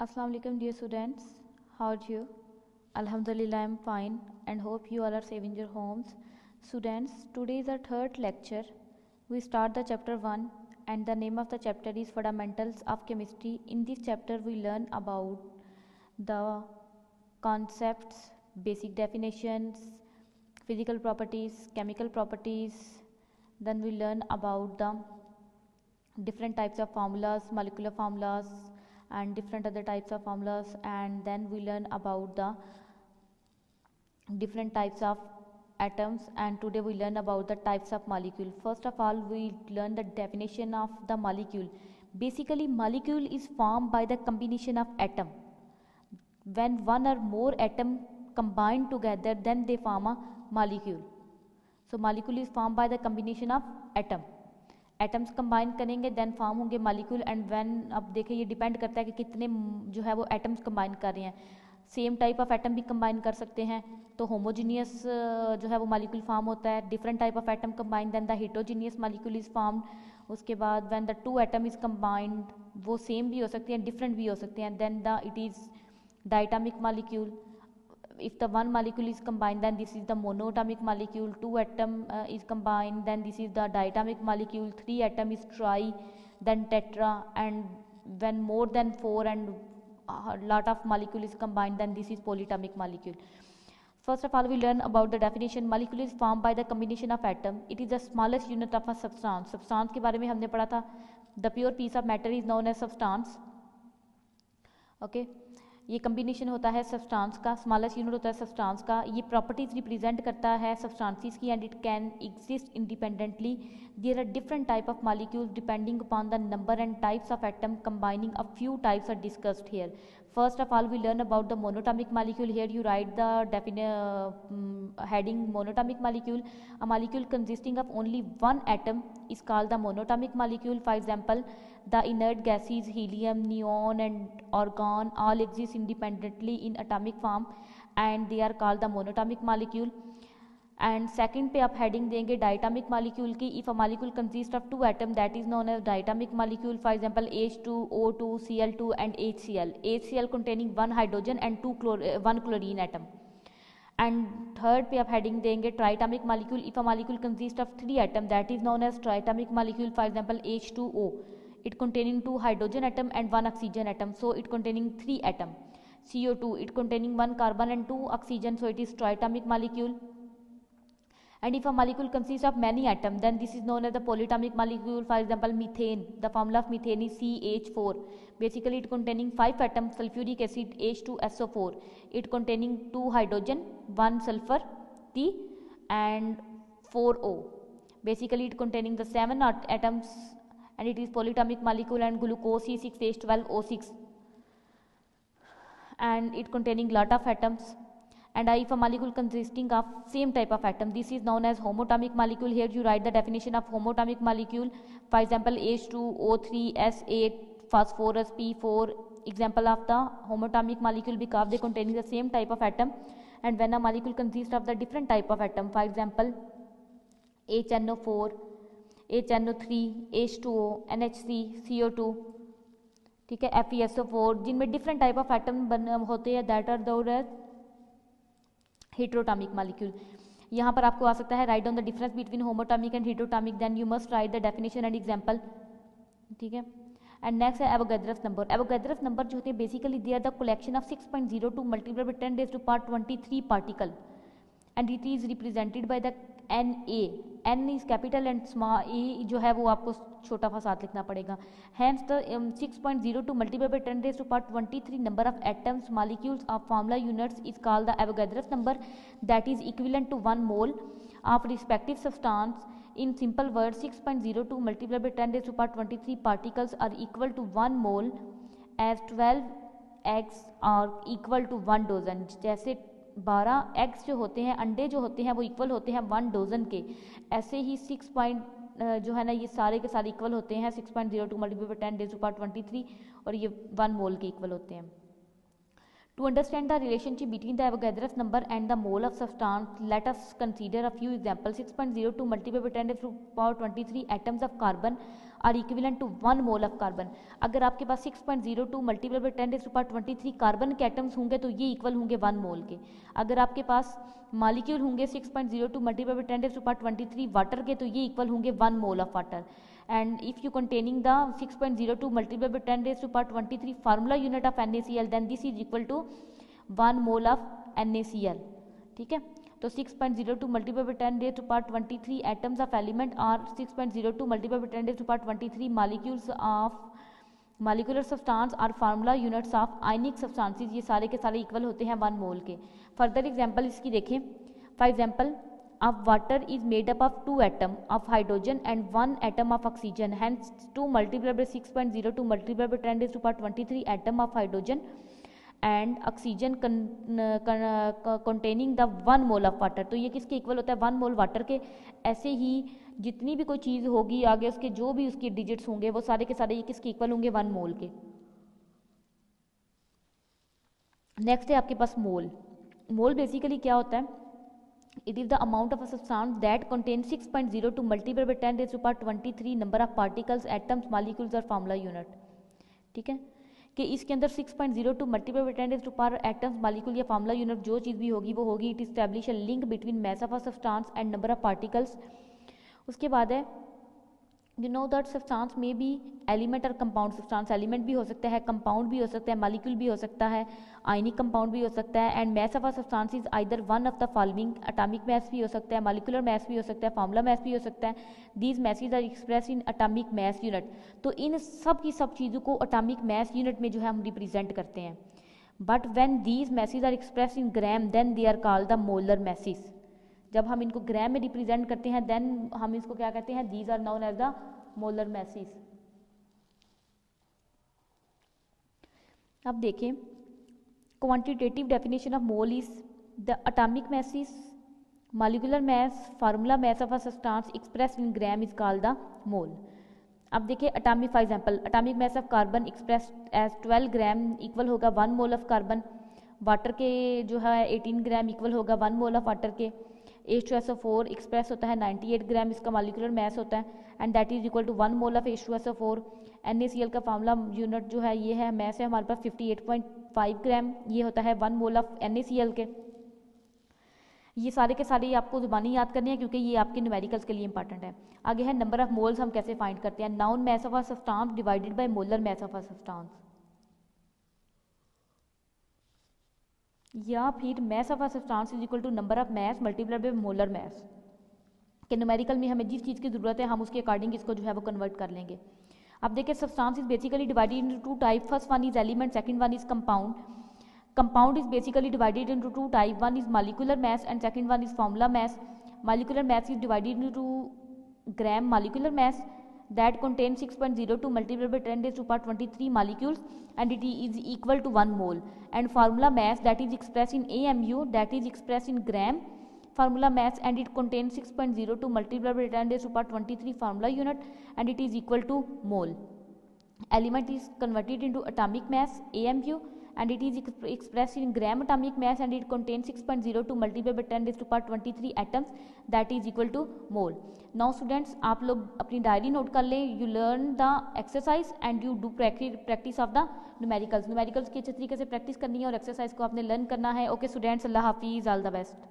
Assalamu alaikum dear students, how are you? Alhamdulillah, I am fine and hope you all are safe in your homes. Students, today is our third lecture. We start the chapter 1 and the name of the chapter is Fundamentals of Chemistry. In this chapter we learn about the concepts, basic definitions, physical properties, chemical properties. Then we learn about the different types of formulas, molecular formulas and different other types of formulas, and then we learn about the different types of atoms, and today we learn about the types of molecule. First of all, we learn the definition of the molecule. Basically, molecule is formed by the combination of atom. When one or more atom combine together, then they form a molecule. So molecule is formed by the combination of atom. Atoms combine करेंगे then form होंगे molecule. And when अब देखिए ये depend करता है कि कितने जो है वो एटम्स कंबाइन कर रहे हैं. सेम टाइप ऑफ एटम भी कंबाइन कर सकते हैं तो होमोजीनियस जो है वो मॉलिक्यूल फॉर्म होता है. Different type of atom combine then the heterogeneous molecule is formed. उसके बाद when the two atom is combined, वो सेम भी हो सकते हैं डिफरेंट भी हो सकते हैं, then the it is diatomic molecule. If the one molecule is combined, then this is the monoatomic molecule. Two atom is combined, then this is the diatomic molecule. Three atom is tri, then tetra, and when more than four and a lot of molecule is combined, then this is polyatomic molecule. First of all, we learn about the definition. Molecule is formed by the combination of atom. It is the smallest unit of a substance. Substance के बारे में हमने पढ़ा था. The pure piece of matter is known as substance. Okay. ये combination होता है substance का, स्मॉलेस्ट यूनिट होता है सब्सटेंस का. ये प्रॉपर्टीज रिप्रेजेंट करता है सब्सटेंसेस की and it can exist independently. There are different type of molecules depending upon the number and types of atom combining a few types are discussed here. First of all, we learn about the monatomic molecule. Here you write the heading monatomic molecule. A molecule consisting of only one atom is called the monatomic molecule. For example, the inert gases helium, neon and argon all exist independently in atomic form and they are called the monatomic molecule. And second पे आप heading देंगे diatomic molecule की. If a molecule consist of two atom that is known as diatomic molecule. For example H2O2 Cl2 and HCl. HCl containing one hydrogen and one chlorine atom. And third पे आप heading देंगे triatomic molecule. If a molecule consist of three atom that is known as triatomic molecule. For example H2O, it containing two hydrogen atom and one oxygen atom, so it containing three atom. CO2, it containing one carbon and two oxygen, so it is triatomic molecule. And if a molecule consists of many atoms, then this is known as the polyatomic molecule. For example, methane. The formula of methane is CH4. Basically, it containing 5 atoms, sulfuric acid H2SO4. It containing 2 hydrogen, 1 sulfur, T, and 4O. Basically, it containing the 7 atoms, and it is polyatomic molecule. And glucose C6H12O6. And it containing lot of atoms. And if a molecule consisting of same type of atom, this is known as homoatomic molecule. Here you write the definition of homoatomic molecule. For example, H2O3 S8 phosphorus P4. Example of the homoatomic molecule because they containing the same type of atom. And when a molecule consists of the different type of atom, for example HNO4, HNO3, H2O, NHC, CO2, ठीक है, FeSO4, जिनमें different type of atom होते हैं, that are known as heteroatomic molecule. यहाँ पर आपको आ सकता है write on the difference between homoatomic and heteroatomic, then you must write the definition and example. ठीक है. एंड नेक्स्ट है एवोगैड्रस नंबर. एवोगैड्रस नंबर जो होते हैं basically they are the collection of 6.02 multiplied by 10 raised to power 23 particle and it is represented by the Na. N is capital and small A जो है वो आपको छोटा सा साथ लिखना पड़ेगा. Hence the 6.02 multiplied by 10 raised to power 23 number of atoms molecules of formula units is called the Avogadro's number, that is equivalent to 1 mole of respective substance. In simple words, 6.02 multiplied by 10 raised to power 23 particles are equal to 1 mole as 12 eggs are equal to 1 dozen. जैसे 12 eggs जो होते हैं, अंडे जो होते हैं वो equal होते हैं 1 डोजन के, ऐसे ही 6 जो है ना ये सारे के सारे इक्वल होते हैं 6.02 multiply by 10 raised to power 23 और ये 1 मोल के इक्वल होते हैं. To understand the relationship between the Avogadro's number and the mole of substance, let us consider a few examples. 6.02 multiplied by 10 to the power 23 atoms of carbon are equivalent to 1 mole of carbon. अगर आपके पास 6.02 multiply by 10 to the power 23 carbon के atoms होंगे तो ये equal होंगे 1 मोल के. अगर आपके पास मॉलिक्यूल होंगे 6.02 multiply by 10 to the power 23 water के तो ये इक्वल होंगे 1 mole of water. And if you containing the 6.02 multiplied by 10 raised to power 23 formula unit of NaCl, then this is equal to 1 mole of NaCl. ठीक है, तो 6.02 multiplied by 10 raised to power 23 atoms of element or 6.02 multiplied by 10 raised to power 23 molecules of molecular substance और formula units of ionic substances, ये सारे के सारे equal होते हैं 1 मोल के. फर्दर एग्जाम्पल इसकी देखें. For example, of water is made up of 2 atoms of hydrogen and 1 atom of oxygen. Hence 2 multiplied by 6.02 multiplied by 10 raised to power 23 atom of hydrogen and oxygen containing the 1 mole of water. तो ये किसके equal होता है? 1 मोल water के. ऐसे ही जितनी भी कोई चीज़ होगी आगे उसके जो भी उसके डिजिट्स होंगे वो सारे के सारे ये किसके इक्वल होंगे? 1 मोल के. नेक्स्ट है आपके पास मोल. मोल बेसिकली क्या होता है? It is the amount of a substance that contains 6.02 multiplied by 10 raised to power 23 number of particles, atoms, molecules और formula unit. ठीक है कि इसके अंदर 6.02 multiplied by 10 raised to power atoms, molecule या formula unit जो चीज़ भी होगी वो होगी. It establish a link between mass of a substance and number of particles. उसके बाद है you know that substance may be element और compound. substance element भी हो सकता है, compound भी हो सकता है, molecule भी हो सकता है, ionic compound भी हो सकता है. and mass of a substance is either one of the following. atomic mass भी हो सकता है, molecular mass भी हो सकता है, formula mass भी हो सकता है. these masses are expressed in atomic mass unit. तो इन सब की सब चीज़ों को atomic mass unit में जो है हम रिप्रेजेंट करते हैं. but when these masses are expressed in gram then they are called the molar masses. जब हम इनको ग्राम में रिप्रेजेंट करते हैं देन हम इसको क्या कहते हैं? These are known as the molar mass. अब देखें quantitative definition of mole is the atomic mass, molecular mass, formula mass of a substance express in gram is called the mole. अब देखिए atomic for example atomic mass of carbon express as 12 gram equal होगा 1 mole of carbon. Water के जो है 18 ग्राम equal होगा 1 mole of water के. H2SO4 express होता है 98 ग्राम, इसका मॉलिक्यूलर मास होता है and that is equal to 1 mole of H2SO4. NaCl का फार्मूला यूनिट जो है ये है, मास है हमारे पास 58.5 ग्राम, ये होता है 1 मोल ऑफ NaCl के. ये सारे के सारे आपको जुबानी याद करने हैं क्योंकि ये आपके न्यूमेरिकल्स के लिए इंपॉर्टेंट है. आगे है नंबर ऑफ मोल्स हम कैसे फाइंड करते हैं? Known mass of a substance divided by molar mass of a substance, या फिर mass of a substance is equal to number of mass multiplied by molar mass. के न्यूमेरिकल में हमें जिस चीज़ की ज़रूरत है हम उसके अकॉर्डिंग इसको जो है वो कन्वर्ट कर लेंगे. अब देखिए substance is basically divided into 2 type. First one is element, second one is compound. Compound is basically divided into 2 type. One is molecular mass and second one is formula mass. Molecular mass is divided into gram molecular mass that contains 6.02 multiplied by 10 raised to power 23 molecules and it is equal to 1 mole. And formula mass that is expressed in AMU, that is expressed in gram formula mass and it contains 6.02 multiplied by 10 raised to power 23 formula unit and it is equal to mole. Element is converted into atomic mass AMU and it is expressed in gram atomic mass and it contains 6.02 multiplied by 10 raised to power 23 atoms that is equal to mole. Now students आप लोग अपनी diary note कर लें. You learn the exercise and you do practice of the numericals. Numericals की अच्छे तरीके से practice करनी है और एक्सरसाइज को आपने लर्न करना है. ओके स्टूडेंट्स, अल्लाह हाफिज़, ऑल द बेस्ट.